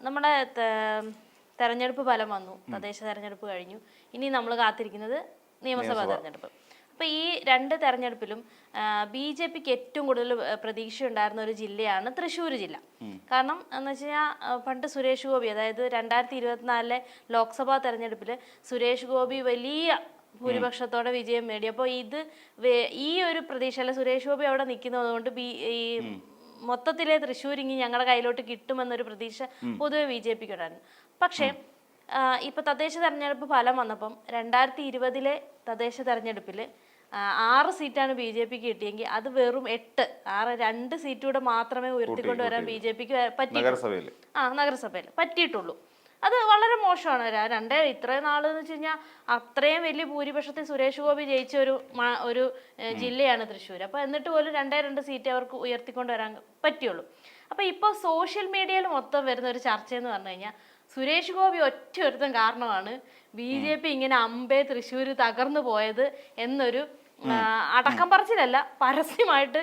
നമ്മുടെ തെരഞ്ഞെടുപ്പ് ഫലം വന്നു, തദ്ദേശ തെരഞ്ഞെടുപ്പ് കഴിഞ്ഞു. ഇനി നമ്മൾ കാത്തിരിക്കുന്നത് നിയമസഭാ തെരഞ്ഞെടുപ്പ്. അപ്പോൾ ഈ രണ്ട് തെരഞ്ഞെടുപ്പിലും BJPക്ക് ഏറ്റവും കൂടുതൽ പ്രതീക്ഷയുണ്ടായിരുന്ന ഒരു ജില്ലയാണ് തൃശ്ശൂർ ജില്ല. കാരണം എന്ന് വെച്ച് കഴിഞ്ഞാൽ പണ്ട് സുരേഷ് ഗോപി, അതായത് 2024 ലോക്സഭാ തെരഞ്ഞെടുപ്പിൽ സുരേഷ് ഗോപി വലിയ ഭൂരിപക്ഷത്തോടെ വിജയം നേടി. അപ്പോൾ ഈ ഒരു പ്രതീക്ഷ, അല്ല സുരേഷ് ഗോപി അവിടെ നിൽക്കുന്നത് കൊണ്ട് ഈ മൊത്തത്തിലെ തൃശ്ശൂർ ഇനി ഞങ്ങളുടെ കയ്യിലോട്ട് കിട്ടുമെന്നൊരു പ്രതീക്ഷ പൊതുവെ BJPക്ക് ഉണ്ടായിരുന്നു. പക്ഷേ ഇപ്പൊ തദ്ദേശ തെരഞ്ഞെടുപ്പ് ഫലം വന്നപ്പം 2020 തദ്ദേശ തെരഞ്ഞെടുപ്പിൽ 6 സീറ്റാണ് BJPക്ക് കിട്ടിയെങ്കിൽ അത് വെറും 2 സീറ്റൂടെ മാത്രമേ ഉയർത്തിക്കൊണ്ടുവരാൻ BJPക്ക് നഗരസഭയിൽ പറ്റിയിട്ടുള്ളൂ. അത് വളരെ മോശമാണ്. ഇത്രയും നാളെന്ന് വെച്ച് കഴിഞ്ഞാൽ അത്രയും വലിയ ഭൂരിപക്ഷത്തിൽ സുരേഷ് ഗോപി ജയിച്ച ഒരു ജില്ലയാണ് തൃശ്ശൂർ. അപ്പോൾ എന്നിട്ട് പോലും 2 സീറ്റ് അവർക്ക് ഉയർത്തിക്കൊണ്ടുവരാൻ പറ്റിയുള്ളൂ. അപ്പോൾ ഇപ്പോൾ സോഷ്യൽ മീഡിയയിൽ മൊത്തം വരുന്ന ഒരു ചർച്ചയെന്ന് പറഞ്ഞു കഴിഞ്ഞാൽ സുരേഷ് ഗോപി ഒറ്റൊരുത്തൻ കാരണമാണ് BJP ഇങ്ങനെ തൃശ്ശൂർ തകർന്നു പോയത് എന്നൊരു അടക്കം പറച്ചിലല്ല, പരസ്യമായിട്ട്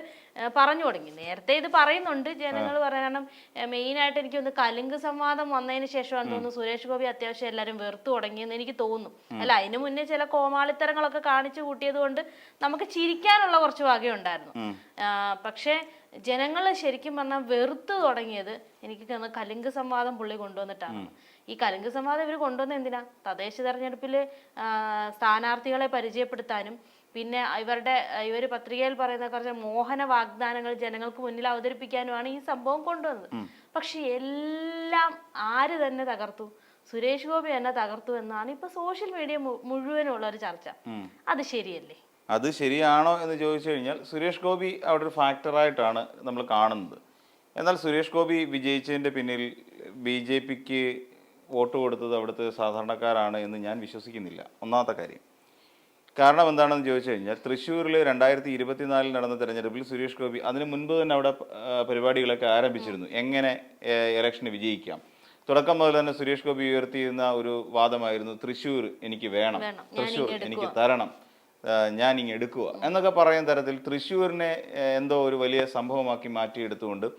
പറഞ്ഞു തുടങ്ങി. നേരത്തെ ഇത് പറയുന്നുണ്ട് ജനങ്ങൾ കാരണം മെയിനായിട്ട് എനിക്കൊന്ന് കലുങ്ക് സംവാദം വന്നതിന് ശേഷമാണ് തോന്നുന്നു സുരേഷ് ഗോപി അത്യാവശ്യം എല്ലാവരും വെറുത്തു തുടങ്ങിയെന്ന് എനിക്ക് തോന്നുന്നു. അല്ല, അതിന് മുന്നേ ചില കോമാളിത്തരങ്ങളൊക്കെ കാണിച്ചു കൂട്ടിയത് കൊണ്ട് നമുക്ക് ചിരിക്കാനുള്ള കുറച്ച് വകയുണ്ടായിരുന്നു. പക്ഷേ ജനങ്ങൾ ശരിക്കും പറഞ്ഞാൽ വെറുത്തു തുടങ്ങിയത് എനിക്ക് കലുങ്ക് സംവാദം പുള്ളി കൊണ്ടുവന്നിട്ടാണ്. ഈ കലുങ്ക് സംവാദം ഇവർ കൊണ്ടുവന്ന എന്തിനാ? തദ്ദേശ തെരഞ്ഞെടുപ്പിൽ സ്ഥാനാർത്ഥികളെ പരിചയപ്പെടുത്താനും പിന്നെ ഇവർ പത്രികയിൽ പറയുന്ന കുറച്ച് മോഹന വാഗ്ദാനങ്ങൾ ജനങ്ങൾക്ക് മുന്നിൽ അവതരിപ്പിക്കാനുമാണ് ഈ സംഭവം കൊണ്ടുവന്നത്. പക്ഷെ എല്ലാം ആര് തന്നെ തകർത്തു? സുരേഷ് ഗോപി തന്നെ തകർത്തു എന്നാണ് ഇപ്പൊ സോഷ്യൽ മീഡിയ മുഴുവനുള്ള ഒരു ചർച്ച. അത് ശരിയല്ലേ? അത് ശരിയാണോ എന്ന് ചോദിച്ചു കഴിഞ്ഞാൽ സുരേഷ് ഗോപി അവിടെ ഒരു ഫാക്ടറായിട്ടാണ് നമ്മൾ കാണുന്നത്. എന്നാൽ സുരേഷ് ഗോപി വിജയിച്ചതിൻ്റെ പിന്നിൽ BJPക്ക് വോട്ട് കൊടുത്തത് അവിടുത്തെ സാധാരണക്കാരാണ് എന്ന് ഞാൻ വിശ്വസിക്കുന്നില്ല. ഒന്നാമത്തെ കാര്യം. കാരണം എന്താണെന്ന് ചോദിച്ചു കഴിഞ്ഞാൽ തൃശ്ശൂരിൽ 2024 നടന്ന തെരഞ്ഞെടുപ്പിൽ സുരേഷ് ഗോപി അതിന് മുൻപ് തന്നെ അവിടെ പരിപാടികളൊക്കെ ആരംഭിച്ചിരുന്നു, എങ്ങനെ ഇലക്ഷന് വിജയിക്കാം. തുടക്കം മുതൽ തന്നെ സുരേഷ് ഗോപി ഉയർത്തിയിരുന്ന ഒരു വാദമായിരുന്നു തൃശ്ശൂർ എനിക്ക് വേണം, തൃശ്ശൂർ എനിക്ക് തരണം, ഞാൻ ഇങ്ങ് എടുക്കുക എന്നൊക്കെ പറയുന്ന തരത്തിൽ തൃശ്ശൂരിനെ എന്തോ ഒരു വലിയ സംഭവമാക്കി മാറ്റിയെടുത്തുകൊണ്ട്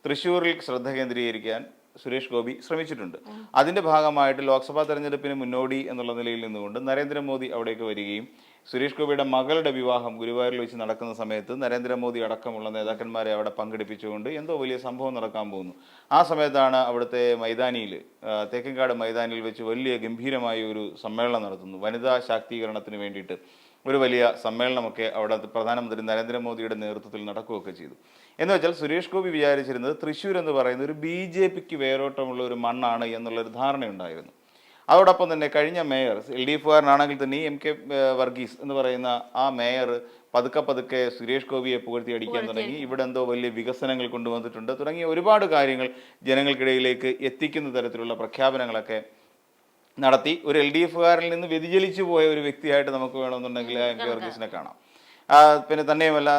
തൃശ്ശൂരിൽ ശ്രദ്ധ കേന്ദ്രീകരിക്കാൻ സുരേഷ് ഗോപി ശ്രമിച്ചിട്ടുണ്ട്. അതിൻ്റെ ഭാഗമായിട്ട് ലോക്സഭാ തെരഞ്ഞെടുപ്പിന് മുന്നോടി എന്നുള്ള നിലയിൽ നിന്നുകൊണ്ട് നരേന്ദ്രമോദി അവിടേക്ക് വരികയും സുരേഷ് ഗോപിയുടെ മകളുടെ വിവാഹം ഗുരുവായൂരിൽ വെച്ച് നടക്കുന്ന സമയത്ത് നരേന്ദ്രമോദി അടക്കമുള്ള നേതാക്കന്മാരെ അവിടെ പങ്കെടുപ്പിച്ചുകൊണ്ട് എന്തോ വലിയ സംഭവം നടക്കാൻ പോകുന്നു. ആ സമയത്താണ് അവിടുത്തെ മൈതാനിയിൽ, തേക്കിൻകാട് മൈതാനിയിൽ വെച്ച് വലിയ ഗംഭീരമായ ഒരു സമ്മേളനം നടത്തുന്നു. വനിതാ ശാക്തീകരണത്തിന് വേണ്ടിയിട്ട് ഒരു വലിയ സമ്മേളനമൊക്കെ അവിടെ പ്രധാനമന്ത്രി നരേന്ദ്രമോദിയുടെ നേതൃത്വത്തിൽ നടക്കുകയൊക്കെ ചെയ്തു. എന്ന് വെച്ചാൽ സുരേഷ് ഗോപി വിചാരിച്ചിരുന്നത് തൃശ്ശൂർ എന്ന് പറയുന്നത് ഒരു BJPക്ക് വേരോട്ടമുള്ള ഒരു മണ്ണാണ് എന്നുള്ളൊരു ധാരണയുണ്ടായിരുന്നു. അതോടൊപ്പം തന്നെ കഴിഞ്ഞ മേയർ LDFകാരനാണെങ്കിൽ തന്നെ MK വർഗീസ് എന്ന് പറയുന്ന ആ മേയർ പതുക്കെ സുരേഷ് ഗോപിയെ പുകഴ്ത്തി അടിക്കാൻ തുടങ്ങി. ഇവിടെ എന്തോ വലിയ വികസനങ്ങൾ കൊണ്ടുവന്നിട്ടുണ്ട് തുടങ്ങിയ ഒരുപാട് കാര്യങ്ങൾ ജനങ്ങൾക്കിടയിലേക്ക് എത്തിക്കുന്ന തരത്തിലുള്ള പ്രഖ്യാപനങ്ങളൊക്കെ നടത്തി ഒരു LDFകാരിൽ നിന്ന് വ്യതിചലിച്ചു പോയ ഒരു വ്യക്തിയായിട്ട് നമുക്ക് വേണമെന്നുണ്ടെങ്കിൽ MK വർഗീസിനെ കാണാം. പിന്നെ തന്നെയുമല്ല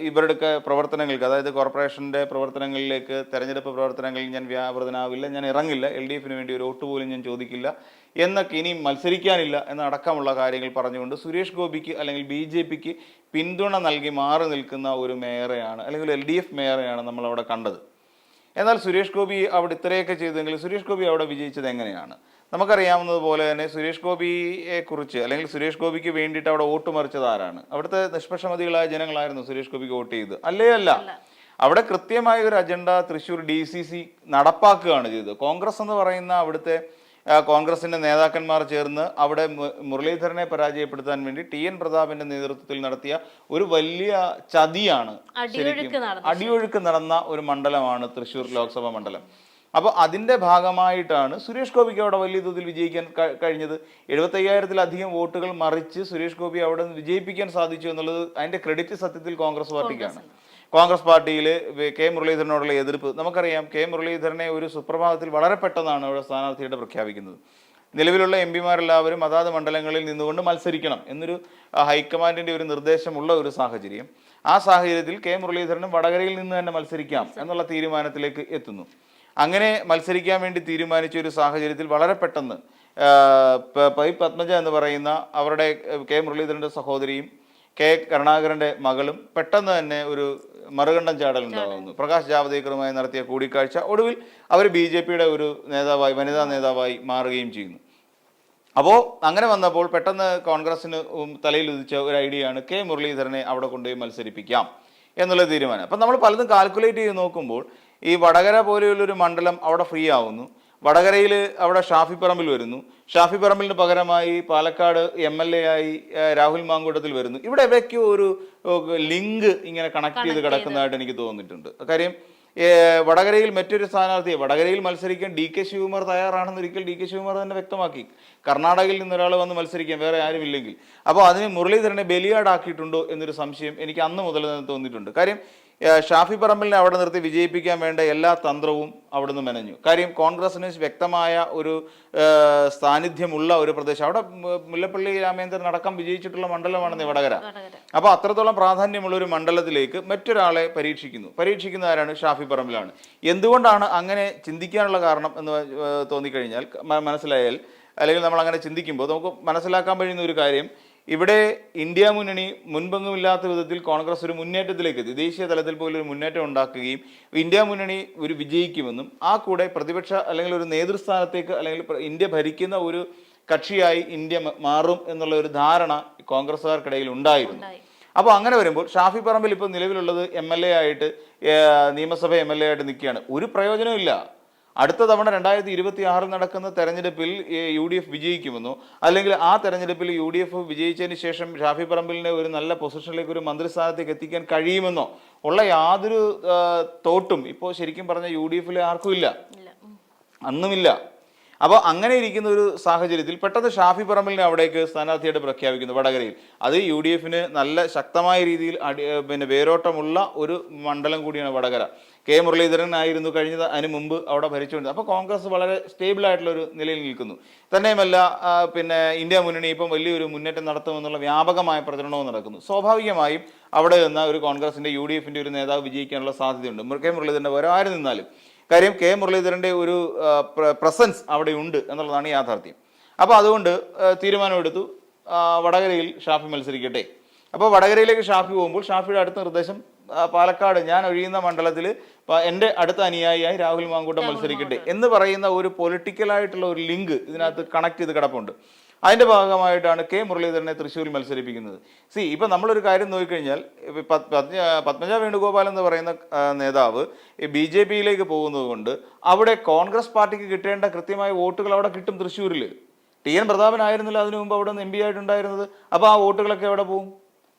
ഇവരുടെ പ്രവർത്തനങ്ങൾക്ക്, അതായത് കോർപ്പറേഷൻ്റെ പ്രവർത്തനങ്ങളിലേക്ക്, തെരഞ്ഞെടുപ്പ് പ്രവർത്തനങ്ങളിൽ ഞാൻ വ്യാപൃതനാവില്ല, ഞാൻ ഇറങ്ങില്ല, LDFന് വേണ്ടി ഒരു വോട്ട് പോലും ഞാൻ ചോദിക്കില്ല എന്നൊക്കെ, ഇനിയും മത്സരിക്കാനില്ല എന്നടക്കമുള്ള കാര്യങ്ങൾ പറഞ്ഞുകൊണ്ട് സുരേഷ് ഗോപിക്ക് അല്ലെങ്കിൽ BJPക്ക് പിന്തുണ നൽകി മാറി നിൽക്കുന്ന ഒരു മേയറെയാണ്, അല്ലെങ്കിൽ LDF മേയറെയാണ് നമ്മളവിടെ കണ്ടത്. എന്നാൽ സുരേഷ് ഗോപി അവിടെ ഇത്രയൊക്കെ ചെയ്തെങ്കിൽ സുരേഷ് ഗോപി അവിടെ വിജയിച്ചത് എങ്ങനെയാണ്? നമുക്കറിയാവുന്നതുപോലെ തന്നെ സുരേഷ് ഗോപിയെ കുറിച്ച്, അല്ലെങ്കിൽ സുരേഷ് ഗോപിക്ക് വേണ്ടിയിട്ട് അവിടെ വോട്ട് മറിച്ചത് ആരാണ്? അവിടുത്തെ നിഷ്പക്ഷമതികളായ ജനങ്ങളായിരുന്നു സുരേഷ് ഗോപിക്ക് വോട്ട് ചെയ്തത്, അല്ല. അവിടെ കൃത്യമായ ഒരു അജണ്ട തൃശ്ശൂർ DCC നടപ്പാക്കുകയാണ് ചെയ്തത്. കോൺഗ്രസ് എന്ന് പറയുന്ന അവിടുത്തെ കോൺഗ്രസിന്റെ നേതാക്കന്മാർ ചേർന്ന് അവിടെ മുരളീധരനെ പരാജയപ്പെടുത്താൻ വേണ്ടി TN പ്രതാപന്റെ നേതൃത്വത്തിൽ നടത്തിയ ഒരു വലിയ ചതിയാണ്, ശരിക്കും അടിയൊഴുക്ക് നടന്ന ഒരു മണ്ഡലമാണ് തൃശ്ശൂർ ലോക്സഭാ മണ്ഡലം. അപ്പോൾ അതിൻ്റെ ഭാഗമായിട്ടാണ് സുരേഷ് ഗോപിക്ക് അവിടെ വലിയ തോതിൽ വിജയിക്കാൻ കഴിഞ്ഞത്. 75,000-ലധികം വോട്ടുകൾ മറിച്ച് സുരേഷ് ഗോപി അവിടെ വിജയിപ്പിക്കാൻ സാധിച്ചു എന്നുള്ളത് അതിൻ്റെ ക്രെഡിറ്റ് സത്യത്തിൽ കോൺഗ്രസ് പാർട്ടിക്കാണ്. കോൺഗ്രസ് പാർട്ടിയിൽ K മുരളീധരനോടുള്ള എതിർപ്പ് നമുക്കറിയാം. K മുരളീധരനെ ഒരു സുപ്രഭാതത്തിൽ വളരെ പെട്ടെന്നാണ് അവിടെ സ്ഥാനാർത്ഥിയായിട്ട് പ്രഖ്യാപിക്കുന്നത്. നിലവിലുള്ള MPമാരെല്ലാവരും അതാത് മണ്ഡലങ്ങളിൽ നിന്നുകൊണ്ട് മത്സരിക്കണം എന്നൊരു ഹൈക്കമാൻഡിൻ്റെ ഒരു നിർദ്ദേശമുള്ള ഒരു സാഹചര്യം. ആ സാഹചര്യത്തിൽ K മുരളീധരനും വടകരയിൽ നിന്ന് തന്നെ മത്സരിക്കാം എന്നുള്ള തീരുമാനത്തിലേക്ക് എത്തുന്നു. അങ്ങനെ മത്സരിക്കാൻ വേണ്ടി തീരുമാനിച്ച ഒരു സാഹചര്യത്തിൽ വളരെ പെട്ടെന്ന് പത്മജ എന്ന് പറയുന്ന അവരുടെ K മുരളീധരൻ്റെ സഹോദരിയും കെ കരുണാകരന്റെ മകളും പെട്ടെന്ന് തന്നെ ഒരു മറുകണ്ഠം ചാടൽ ഉണ്ടാകുന്നു. പ്രകാശ് ജാവ്ദേക്കറുമായി നടത്തിയ കൂടിക്കാഴ്ച ഒടുവിൽ അവർ BJPയുടെ ഒരു നേതാവായി, വനിതാ നേതാവായി മാറുകയും ചെയ്യുന്നു. അപ്പോൾ അങ്ങനെ വന്നപ്പോൾ പെട്ടെന്ന് കോൺഗ്രസിന് തലയിൽ ഉദിച്ച ഒരു ഐഡിയയാണ് കെ മുരളീധരനെ അവിടെ കൊണ്ടുപോയി മത്സരിപ്പിക്കാം എന്നുള്ള തീരുമാനം. അപ്പം നമ്മൾ പലതും കാൽക്കുലേറ്റ് ചെയ്ത് നോക്കുമ്പോൾ ഈ വടകര പോലെയുള്ളൊരു മണ്ഡലം അവിടെ ഫ്രീ ആവുന്നു. വടകരയിൽ അവിടെ ഷാഫി പറമ്പിൽ വരുന്നു. ഷാഫി പറമ്പിലിന് പകരമായി പാലക്കാട് MLA ആയി രാഹുൽ മാങ്കൂട്ടത്തിൽ വരുന്നു. ഇവിടെ എവിടെയൊക്കെയോ ഒരു ലിങ്ക് ഇങ്ങനെ കണക്ട് ചെയ്ത് കിടക്കുന്നതായിട്ട് എനിക്ക് തോന്നിയിട്ടുണ്ട്. കാര്യം വടകരയിൽ മറ്റൊരു സ്ഥാനാർത്ഥിയെ വടകരയിൽ മത്സരിക്കാൻ DK ശിവകുമാർ തയ്യാറാണെന്ന് ഒരിക്കൽ DK ശിവകുമാർ തന്നെ വ്യക്തമാക്കി. കർണാടകയിൽ നിന്ന് ഒരാൾ വന്ന് മത്സരിക്കാൻ വേറെ ആരുമില്ലെങ്കിൽ. അപ്പോൾ അതിന് മുരളീധരനെ ബലിയാടാക്കിയിട്ടുണ്ടോ എന്നൊരു സംശയം എനിക്ക് അന്ന് മുതൽ തന്നെ തോന്നിയിട്ടുണ്ട്. കാര്യം ഷാഫി പറമ്പലിനെ അവിടെ നിർത്തി വിജയിപ്പിക്കാൻ വേണ്ട എല്ലാ തന്ത്രവും അവിടുന്ന് മെനഞ്ഞു. കാര്യം കോൺഗ്രസിന് വ്യക്തമായ ഒരു സാന്നിധ്യമുള്ള ഒരു പ്രദേശം, അവിടെ മുല്ലപ്പള്ളി രാമേന്ദ്രൻ അടക്കം വിജയിച്ചിട്ടുള്ള മണ്ഡലമാണെന്ന് വടകര. അപ്പോൾ അത്രത്തോളം പ്രാധാന്യമുള്ള ഒരു മണ്ഡലത്തിലേക്ക് മറ്റൊരാളെ പരീക്ഷിക്കുന്ന ആരാണ്? ഷാഫി പറമ്പിലാണ്. എന്തുകൊണ്ടാണ് അങ്ങനെ ചിന്തിക്കാനുള്ള കാരണം എന്ന് തോന്നിക്കഴിഞ്ഞാൽ, മനസ്സിലായാൽ, അല്ലെങ്കിൽ നമ്മൾ അങ്ങനെ ചിന്തിക്കുമ്പോൾ നമുക്ക് മനസ്സിലാക്കാൻ കഴിയുന്ന ഒരു കാര്യം, ഇവിടെ ഇന്ത്യ മുന്നണി മുൻപെങ്ങുമില്ലാത്ത വിധത്തിൽ കോൺഗ്രസ് ഒരു മുന്നേറ്റത്തിലേക്ക് എത്തി. ദേശീയ തലത്തിൽ പോലും ഒരു മുന്നേറ്റം ഉണ്ടാക്കുകയും ഇന്ത്യ മുന്നണി ഒരു വിജയിക്കുമെന്നും ആ കൂടെ പ്രതിപക്ഷ അല്ലെങ്കിൽ ഒരു നേതൃസ്ഥാനത്തേക്ക് അല്ലെങ്കിൽ ഇന്ത്യ ഭരിക്കുന്ന ഒരു കക്ഷിയായി ഇന്ത്യ മാറും എന്നുള്ള ഒരു ധാരണ കോൺഗ്രസ്സുകാർക്കിടയിൽ ഉണ്ടായിരുന്നു. അപ്പോൾ അങ്ങനെ വരുമ്പോൾ ഷാഫി പറമ്പിൽ ഇപ്പോൾ നിലവിലുള്ളത് MLA ആയിട്ട്, നിയമസഭ MLA ആയിട്ട് നിൽക്കുകയാണ്. ഒരു പ്രയോജനവും ഇല്ല. അടുത്ത തവണ 2026 നടക്കുന്ന തെരഞ്ഞെടുപ്പിൽ UDF വിജയിക്കുമെന്നോ അല്ലെങ്കിൽ ആ തെരഞ്ഞെടുപ്പിൽ UDF വിജയിച്ചതിന് ശേഷം ഷാഫി പറമ്പിലിനെ ഒരു നല്ല പൊസിഷനിലേക്ക് ഒരു മന്ത്രിസ്ഥാനത്തേക്ക് എത്തിക്കാൻ കഴിയുമെന്നോ ഉള്ള യാതൊരു തോട്ടും ഇപ്പോൾ ശരിക്കും പറഞ്ഞ UDF ആർക്കും ഇല്ല, അന്നുമില്ല. അപ്പോൾ അങ്ങനെ ഇരിക്കുന്ന ഒരു സാഹചര്യത്തിൽ പെട്ടെന്ന് ഷാഫി പറമ്പിലിനെ അവിടേക്ക് സ്ഥാനാർത്ഥിയായിട്ട് പ്രഖ്യാപിക്കുന്നു വടകരയിൽ. അത് UDF നല്ല ശക്തമായ രീതിയിൽ വേരോട്ടമുള്ള ഒരു മണ്ഡലം കൂടിയാണ് വടകര. കെ മുരളീധരൻ ആയിരുന്നു അതിന് മുമ്പ് അവിടെ ഭരിച്ചുകൊണ്ടിരുന്നത്. അപ്പോൾ കോൺഗ്രസ് വളരെ സ്റ്റേബിൾ ആയിട്ടുള്ള ഒരു നിലയിൽ നിൽക്കുന്നു. തന്നെയുമല്ല ഇന്ത്യ മുന്നണി ഇപ്പം വലിയൊരു മുന്നേറ്റം നടത്തുമെന്നുള്ള വ്യാപകമായ പ്രചരണവും നടക്കുന്നു. സ്വാഭാവികമായും അവിടെ നിന്ന് ഒരു കോൺഗ്രസിന്റെ UDFന്റെ ഒരു നേതാവ് വിജയിക്കാനുള്ള സാധ്യതയുണ്ട്. കെ മുരളീധരൻ്റെ വേറെ ആര് നിന്നാലും. കാര്യം കെ മുരളീധരൻ്റെ ഒരു പ്രസൻസ് അവിടെ ഉണ്ട് എന്നുള്ളതാണ് യാഥാർത്ഥ്യം. അപ്പോൾ അതുകൊണ്ട് തീരുമാനമെടുത്തു, വടകരയിൽ ഷാഫി മത്സരിക്കട്ടെ. അപ്പോൾ വടകരയിലേക്ക് ഷാഫി പോകുമ്പോൾ ഷാഫിയുടെ അടുത്ത നിർദ്ദേശം പാലക്കാട് ഞാൻ ഒഴിയുന്ന മണ്ഡലത്തിൽ എൻ്റെ അടുത്ത അനുയായിയായി രാഹുൽ മാങ്കൂട്ടം മത്സരിക്കട്ടെ എന്ന് പറയുന്ന ഒരു പൊളിറ്റിക്കലായിട്ടുള്ള ഒരു ലിങ്ക് ഇതിനകത്ത് കണക്ട് ചെയ്ത് കിടപ്പുണ്ട്. അതിൻ്റെ ഭാഗമായിട്ടാണ് കെ മുരളീധരനെ തൃശ്ശൂരിൽ മത്സരിപ്പിക്കുന്നത്. ഇപ്പം നമ്മളൊരു കാര്യം നോക്കിക്കഴിഞ്ഞാൽ, പത്മജ വേണുഗോപാൽ എന്ന് പറയുന്ന നേതാവ് BJPയിലേക്ക് പോകുന്നത് കൊണ്ട് അവിടെ കോൺഗ്രസ് പാർട്ടിക്ക് കിട്ടേണ്ട കൃത്യമായ വോട്ടുകൾ അവിടെ കിട്ടും. തൃശ്ശൂരിൽ TN പ്രതാപനായിരുന്നില്ല അതിനു മുമ്പ് അവിടെ നിന്ന് MP ആയിട്ടുണ്ടായിരുന്നത്. അപ്പോൾ ആ വോട്ടുകളൊക്കെ എവിടെ പോകും?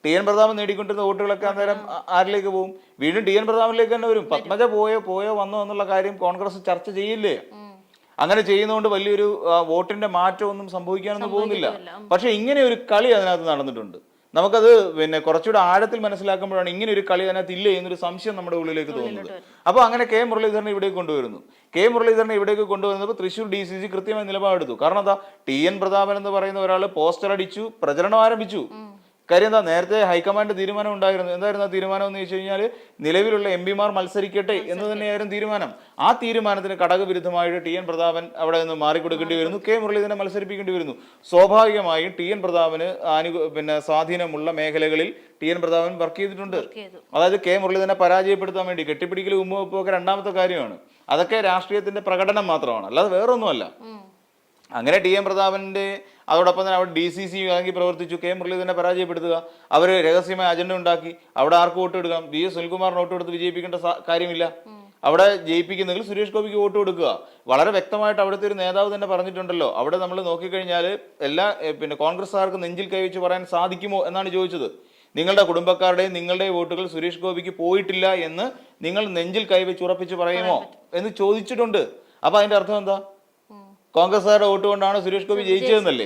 TN പ്രതാപൻ നേടിക്കൊണ്ടിരുന്ന വോട്ടുകളൊക്കെ അന്നേരം ആരിലേക്ക് പോകും? വീണ്ടും TN പ്രതാപനിലേക്ക് തന്നെ വരും. പത്മജ പോയോ വന്നോ എന്നുള്ള കാര്യം കോൺഗ്രസ് ചർച്ച ചെയ്യില്ലേ? അങ്ങനെ ചെയ്യുന്നതുകൊണ്ട് വലിയൊരു വോട്ടിന്റെ മാറ്റമൊന്നും സംഭവിക്കാനൊന്നും പോകുന്നില്ല. പക്ഷെ ഇങ്ങനെ ഒരു കളി അതിനകത്ത് നടന്നിട്ടുണ്ട്. നമുക്കത് കുറച്ചുകൂടെ ആഴത്തിൽ മനസ്സിലാക്കുമ്പോഴാണ് ഇങ്ങനെ ഒരു കളി അതിനകത്ത് ഇല്ലേ എന്നൊരു സംശയം നമ്മുടെ ഉള്ളിലേക്ക് തോന്നുന്നത്. അപ്പോൾ അങ്ങനെ കെ മുരളീധരനെ ഇവിടേക്ക് കൊണ്ടുവരുന്നു. കെ മുരളീധരനെ ഇവിടേക്ക് കൊണ്ടുവരുന്നപ്പോൾ തൃശ്ശൂർ DCC കൃത്യമായ നിലപാടെടുത്തു. കാരണം എന്താ, TN പ്രതാപൻ എന്ന് പറയുന്ന ഒരാൾ പോസ്റ്റർ അടിച്ചു, പ്രചരണം ആരംഭിച്ചു. കാര്യം എന്താ, നേരത്തെ ഹൈക്കമാൻഡ് തീരുമാനം ഉണ്ടായിരുന്നു. എന്തായിരുന്നു ആ തീരുമാനം എന്ന് വെച്ച് കഴിഞ്ഞാൽ, നിലവിലുള്ള MP മാർ മത്സരിക്കട്ടെ എന്ന് തന്നെയായിരുന്നു തീരുമാനം. ആ തീരുമാനത്തിന് ഘടകവിരുദ്ധമായിട്ട് TN പ്രതാപൻ അവിടെ നിന്ന് മാറിക്കൊടുക്കേണ്ടി വരുന്നു, കെ മുരളീധരനെ മത്സരിപ്പിക്കേണ്ടി വരുന്നു. സ്വാഭാവികമായും TN പ്രതാപന് സ്വാധീനമുള്ള മേഖലകളിൽ TN പ്രതാപൻ വർക്ക് ചെയ്തിട്ടുണ്ട്. അതായത് കെ മുരളീധരനെ പരാജയപ്പെടുത്താൻ വേണ്ടി കെട്ടിപ്പിടിക്കൽ ഉമ്മുവെപ്പൊക്കെ രണ്ടാമത്തെ കാര്യമാണ്. അതൊക്കെ രാഷ്ട്രീയത്തിന്റെ പ്രകടനം മാത്രമാണ്, അല്ലാതെ വേറൊന്നുമല്ല. അങ്ങനെ TN പ്രതാപന്റെ അതോടൊപ്പം തന്നെ അവിടെ DCC ആക്കി പ്രവർത്തിച്ചു, കെ മുരളീധരനെ പരാജയപ്പെടുത്തുക. അവർ രഹസ്യമായ അജണ്ട ഉണ്ടാക്കി അവിടെ ആർക്ക് വോട്ട് കൊടുക്കാം? VS സുനിൽകുമാറിന് വോട്ട് കൊടുത്ത് വിജയിപ്പിക്കേണ്ട കാര്യമില്ല. അവിടെ ജയിപ്പിക്കുന്നെങ്കിൽ സുരേഷ് ഗോപിക്ക് വോട്ട് കൊടുക്കുക. വളരെ വ്യക്തമായിട്ട് അവിടുത്തെ ഒരു നേതാവ് തന്നെ പറഞ്ഞിട്ടുണ്ടല്ലോ. അവിടെ നമ്മൾ നോക്കിക്കഴിഞ്ഞാൽ എല്ലാ കോൺഗ്രസ്സുകാർക്ക് നെഞ്ചിൽ കൈവച്ച് പറയാൻ സാധിക്കുമോ എന്നാണ് ചോദിച്ചത്. നിങ്ങളുടെ കുടുംബക്കാരുടെയും നിങ്ങളുടെയും വോട്ടുകൾ സുരേഷ് ഗോപിക്ക് പോയിട്ടില്ല എന്ന് നിങ്ങൾ നെഞ്ചിൽ കൈവച്ച് ഉറപ്പിച്ച് പറയുമോ എന്ന് ചോദിച്ചിട്ടുണ്ട്. അപ്പൊ അതിന്റെ അർത്ഥം എന്താ? കോൺഗ്രസ്സുകാരുടെ വോട്ട് കൊണ്ടാണ് സുരേഷ് ഗോപി ജയിച്ചതെന്നല്ലേ?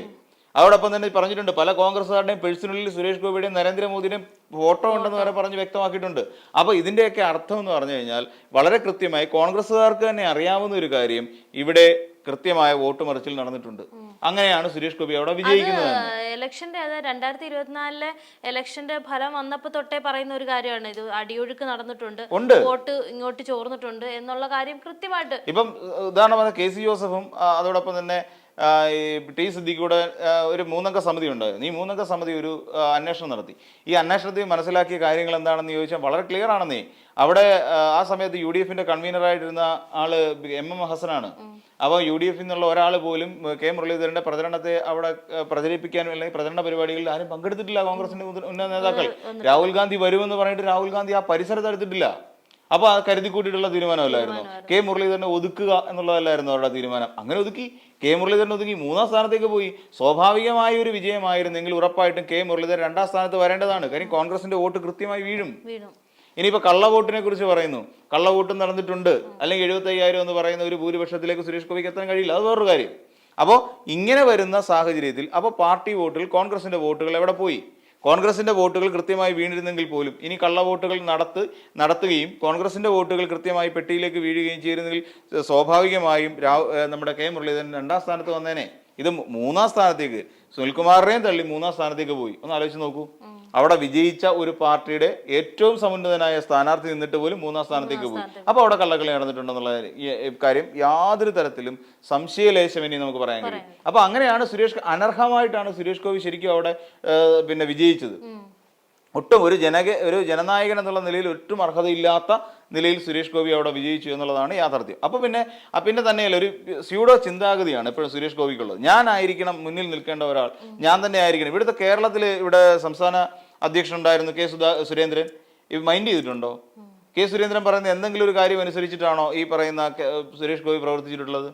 അതോടൊപ്പം തന്നെ പറഞ്ഞിട്ടുണ്ട്, പല കോൺഗ്രസ്സുകാരുടെയും പേഴ്സണലിൽ സുരേഷ് ഗോപിയുടെയും നരേന്ദ്രമോദിയുടെയും ഫോട്ടോ ഉണ്ടെന്ന് വരെ പറഞ്ഞ് വ്യക്തമാക്കിയിട്ടുണ്ട്. അപ്പോൾ ഇതിൻ്റെയൊക്കെ അർത്ഥം എന്ന് പറഞ്ഞു കഴിഞ്ഞാൽ വളരെ കൃത്യമായി കോൺഗ്രസ്സുകാർക്ക് തന്നെ അറിയാവുന്ന ഒരു കാര്യം, ഇവിടെ കൃത്യമായ വോട്ട് മറിച്ചിൽ നടന്നിട്ടുണ്ട്. അങ്ങനെയാണ് സുരേഷ് ഗോപി അവിടെ വിജയിക്കുന്നത്. ഇലക്ഷന്റെ 2024 ഇലക്ഷന്റെ ഫലം വന്നപ്പോ തൊട്ടേ പറയുന്ന ഒരു കാര്യമാണ്, ഇത് അടിയൊഴുക്ക് നടന്നിട്ടുണ്ട്, വോട്ട് ഇങ്ങോട്ട് ചോർന്നിട്ടുണ്ട് എന്നുള്ള കാര്യം കൃത്യമായിട്ട്. ഇപ്പം ഉദാഹരണം പറഞ്ഞ KC ജോസഫും അതോടൊപ്പം തന്നെ ഈ ടി സിദ്ദിഖിയുടെ ഒരു 3 അംഗ സമിതി ഉണ്ടായിരുന്നു. ഈ 3 അംഗ സമിതി ഒരു അന്വേഷണം നടത്തി. ഈ അന്വേഷണത്തിൽ മനസ്സിലാക്കിയ കാര്യങ്ങൾ എന്താണെന്ന് ചോദിച്ചാൽ വളരെ ക്ലിയർ ആണെന്നേ. അവിടെ ആ സമയത്ത് UDFന്റെ കൺവീനറായിട്ടിരുന്ന ആള് MM ഹസനാണ്. അപ്പോൾ UDF എന്നുള്ള ഒരാൾ പോലും കെ മുരളീധരന്റെ പ്രചരണത്തെ അവിടെ പ്രചരിപ്പിക്കാനും അല്ലെങ്കിൽ പ്രചരണ പരിപാടികളിൽ ആരും പങ്കെടുത്തിട്ടില്ല. കോൺഗ്രസിന്റെ ഉന്നത നേതാക്കൾ രാഹുൽ ഗാന്ധി വരുമെന്ന് പറഞ്ഞിട്ട് രാഹുൽ ഗാന്ധി ആ പരിസരത്ത് എടുത്തിട്ടില്ല. അപ്പൊ അത് കരുതി കൂട്ടിയിട്ടുള്ള തീരുമാനമല്ലായിരുന്നു. കെ മുരളീധരനെ ഒതുക്കുക എന്നുള്ളതല്ലായിരുന്നു അവരുടെ തീരുമാനം. അങ്ങനെ ഒതുക്കി. കെ മുരളീധരൻ ഒതുക്കി 3ാം സ്ഥാനത്തേക്ക് പോയി. സ്വാഭാവികമായ ഒരു വിജയമായിരുന്നെങ്കിൽ ഉറപ്പായിട്ടും കെ മുരളീധരൻ 2ാം സ്ഥാനത്ത് വരേണ്ടതാണ്. കാര്യം കോൺഗ്രസിന്റെ വോട്ട് കൃത്യമായി വീഴും. ഇനിയിപ്പോ കള്ളവോട്ടിനെ കുറിച്ച് പറയുന്നു. കള്ളവോട്ടും നടന്നിട്ടുണ്ട്, അല്ലെങ്കിൽ 75,000 എന്ന് പറയുന്ന ഒരു ഭൂരിപക്ഷത്തിലേക്ക് സുരേഷ് ഗോപിക്ക് എത്താൻ കഴിയില്ല. അത് വേറൊരു കാര്യം. അപ്പോൾ ഇങ്ങനെ വരുന്ന സാഹചര്യത്തിൽ അപ്പോൾ പാർട്ടി വോട്ടുകൾ, കോൺഗ്രസിന്റെ വോട്ടുകൾ എവിടെ പോയി? കോൺഗ്രസിന്റെ വോട്ടുകൾ കൃത്യമായി വീണിരുന്നെങ്കിൽ പോലും ഇനി കള്ളവോട്ടുകൾ നടത്തുകയും കോൺഗ്രസിന്റെ വോട്ടുകൾ കൃത്യമായി പെട്ടിയിലേക്ക് വീഴുകയും ചെയ്യുന്നെങ്കിൽ സ്വാഭാവികമായും നമ്മുടെ കെ മുരളീധരൻ 2ാം സ്ഥാനത്ത് വന്നേനെ. ഇത് 3ാം സ്ഥാനത്തേക്ക് സുനിൽകുമാറിനെയും തള്ളി 3ാം സ്ഥാനത്തേക്ക് പോയി. ഒന്ന് ആലോചിച്ച് നോക്കൂ. അവിടെ വിജയിച്ച ഒരു പാർട്ടിയുടെ ഏറ്റവും സമുന്നതനായ സ്ഥാനാർത്ഥി നിന്നിട്ട് പോലും 3ാം സ്ഥാനത്തേക്ക് പോയി. അപ്പൊ അവിടെ കള്ളക്കളി നടന്നിട്ടുണ്ടെന്നുള്ള കാര്യം യാതൊരു തരത്തിലും സംശയലേശം ഇനി നമുക്ക് പറയാൻ കഴിയും. അപ്പൊ അങ്ങനെയാണ് അനർഹമായിട്ടാണ് സുരേഷ് ഗോപി ശരിക്കും അവിടെ വിജയിച്ചത്. ഒട്ടും ഒരു ജനനായകൻ എന്നുള്ള നിലയിൽ ഒട്ടും അർഹതയില്ലാത്ത നിലയിൽ സുരേഷ് ഗോപി അവിടെ വിജയിച്ചു എന്നുള്ളതാണ് യാഥാർത്ഥ്യം. അപ്പോൾ പിന്നെ തന്നെയല്ല, ഒരു സ്യൂഡോ ചിന്താഗതിയാണ് എപ്പോഴും സുരേഷ് ഗോപിക്കുള്ളത്. ഞാനായിരിക്കണം മുന്നിൽ നിൽക്കേണ്ട ഒരാൾ, ഞാൻ തന്നെ ആയിരിക്കണം. ഇവിടുത്തെ കേരളത്തിൽ ഇവിടെ സംസ്ഥാന അധ്യക്ഷനുണ്ടായിരുന്നു കെ സുരേന്ദ്രൻ. മൈൻഡ് ചെയ്തിട്ടുണ്ടോ? കെ സുരേന്ദ്രൻ പറയുന്ന എന്തെങ്കിലും ഒരു കാര്യം അനുസരിച്ചിട്ടാണോ ഈ പറയുന്ന സുരേഷ് ഗോപി പ്രവർത്തിച്ചിട്ടുള്ളത്?